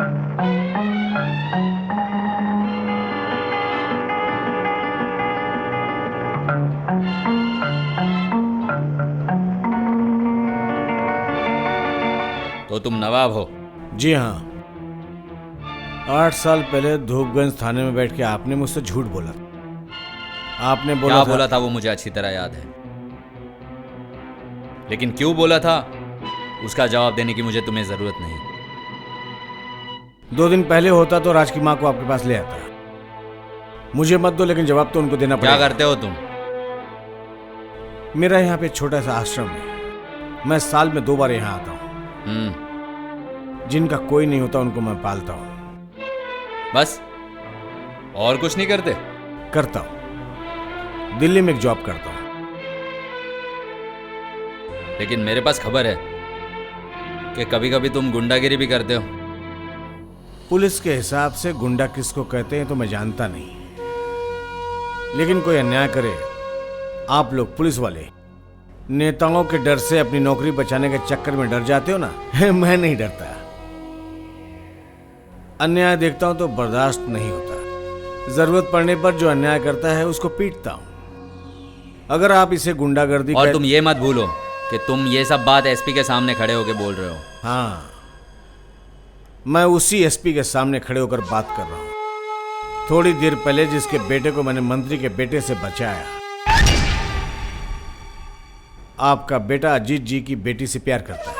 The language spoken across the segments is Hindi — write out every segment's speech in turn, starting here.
तो तुम नवाब हो? जी हाँ। 8 साल पहले धूपगंज थाने में बैठ के आपने मुझसे झूठ बोला। आपने बोला क्या था, बोला था वो मुझे अच्छी तरह याद है, लेकिन क्यों बोला था उसका जवाब देने की मुझे तुम्हें जरूरत नहीं। 2 दिन पहले होता तो राज की माँ को आपके पास ले आता। मुझे मत दो, लेकिन जवाब तो उनको देना क्या पड़ेगा। करते हो तुम? मेरा यहाँ पे छोटा सा आश्रम है। मैं साल में 2 बार यहाँ आता हूँ। जिनका कोई नहीं होता उनको मैं पालता हूँ। बस? और कुछ नहीं करते? करता हूँ। दिल्ली में एक जॉब करता हूँ। लेकिन मेरे पास खबर है कि कभी कभी तुम गुंडागिरी भी करते हो। पुलिस के हिसाब से गुंडा किसको कहते हैं तो मैं जानता नहीं, लेकिन कोई अन्याय करे, आप लोग पुलिस वाले नेताओं के डर से अपनी नौकरी बचाने के चक्कर में डर जाते हो ना। मैं नहीं डरता। अन्याय देखता हूं तो बर्दाश्त नहीं होता। जरूरत पड़ने पर जो अन्याय करता है उसको पीटता हूं। अगर आप इसे गुंडागर्दी और तुम ये मत भूलो कि तुम ये सब बात एसपी के सामने खड़े होकर बोल रहे हो। हाँ, मैं उसी एसपी के सामने खड़े होकर बात कर रहा हूं। थोड़ी देर पहले जिसके बेटे को मैंने मंत्री के बेटे से बचाया, आपका बेटा अजीत जी की बेटी से प्यार करता है,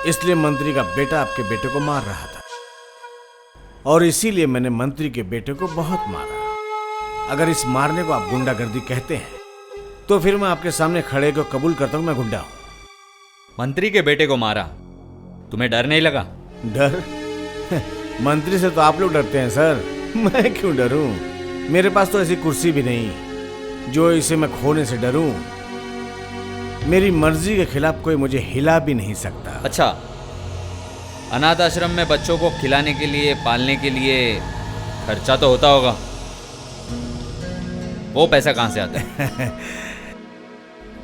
इसलिए मंत्री का बेटा आपके बेटे को मार रहा था, और इसीलिए मैंने मंत्री के बेटे को बहुत मारा। अगर इस मारने को आप गुंडागर्दी कहते हैं तो फिर मैं आपके सामने खड़े को कबूल करता हूं मैं गुंडा हूं। मंत्री के बेटे को मारा, तुम्हें डर नहीं लगा? डर? मंत्री से तो आप लोग डरते हैं सर, मैं क्यों डरूं? मेरे पास तो ऐसी कुर्सी भी नहीं जो इसे मैं खोने से डरूं। मेरी मर्जी के खिलाफ कोई मुझे हिला भी नहीं सकता। अच्छा, अनाथ आश्रम में बच्चों को खिलाने के लिए, पालने के लिए खर्चा तो होता होगा, वो पैसा कहां से आता है?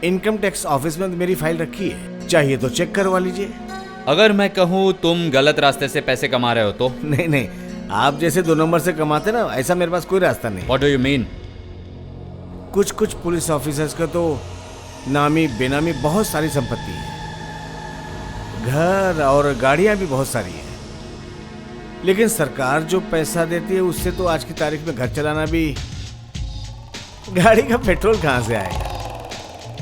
इनकम टैक्स ऑफिस में मेरी फाइल रखी है, चाहिए तो चेक करवा लीजिए। अगर मैं कहूं तुम गलत रास्ते से पैसे कमा रहे हो तो? नहीं नहीं, आप जैसे 2 नंबर से कमाते ना, ऐसा मेरे पास कोई रास्ता नहीं। What do you mean? कुछ कुछ पुलिस ऑफिसर्स का तो नामी बेनामी बहुत सारी संपत्ति है, घर और गाड़ियां भी बहुत सारी हैं, लेकिन सरकार जो पैसा देती है उससे तो आज की तारीख में घर चलाना भी, गाड़ी का पेट्रोल कहां से आएगा?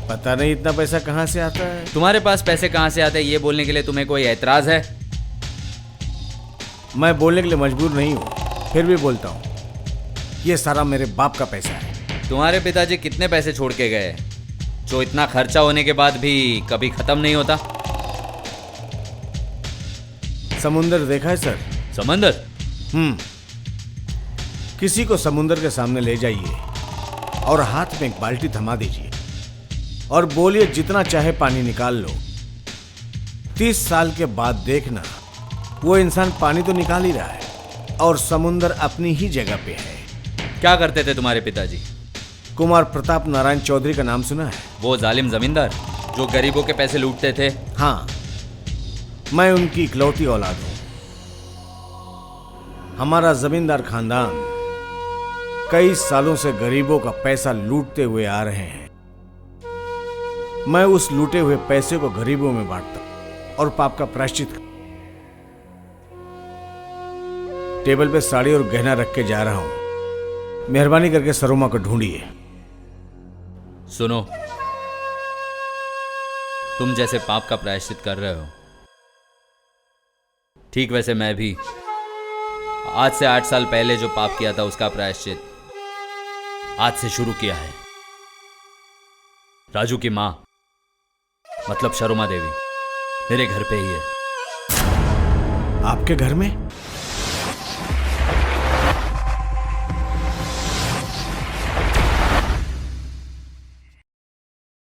पता नहीं इतना पैसा कहां से आता है। तुम्हारे पास पैसे कहां से आते हैं ये बोलने के लिए तुम्हें कोई एतराज है? मैं बोलने के लिए मजबूर नहीं हूं, फिर भी बोलता हूं, ये सारा मेरे बाप का पैसा है। तुम्हारे पिताजी कितने पैसे छोड़ के गए जो इतना खर्चा होने के बाद भी कभी खत्म नहीं होता? समुंदर देखा है सर? समंदर? किसी को समुंदर के सामने ले जाइए और हाथ में एक बाल्टी थमा दीजिए और बोलिए जितना चाहे पानी निकाल लो। 30 साल के बाद देखना वो इंसान पानी तो निकाल ही रहा है और समुंदर अपनी ही जगह पे है। क्या करते थे तुम्हारे पिताजी? कुमार प्रताप नारायण चौधरी का नाम सुना है? वो जालिम जमींदार जो गरीबों के पैसे लूटते थे? हाँ, मैं उनकी इकलौती औलाद हूं। हमारा जमींदार खानदान कई सालों से गरीबों का पैसा लूटते हुए आ रहे हैं। मैं उस लूटे हुए पैसे को गरीबों में बांटता हूं और पाप का प्रायश्चित। टेबल पे साड़ी और गहना रख के जा रहा हूं, मेहरबानी करके सरोमा को ढूंढिए। सुनो, तुम जैसे पाप का प्रायश्चित कर रहे हो, ठीक वैसे मैं भी आज से 8 साल पहले जो पाप किया था उसका प्रायश्चित आज से शुरू किया है। राजू की मां मतलब शर्मा देवी मेरे घर पे ही है। आपके घर में?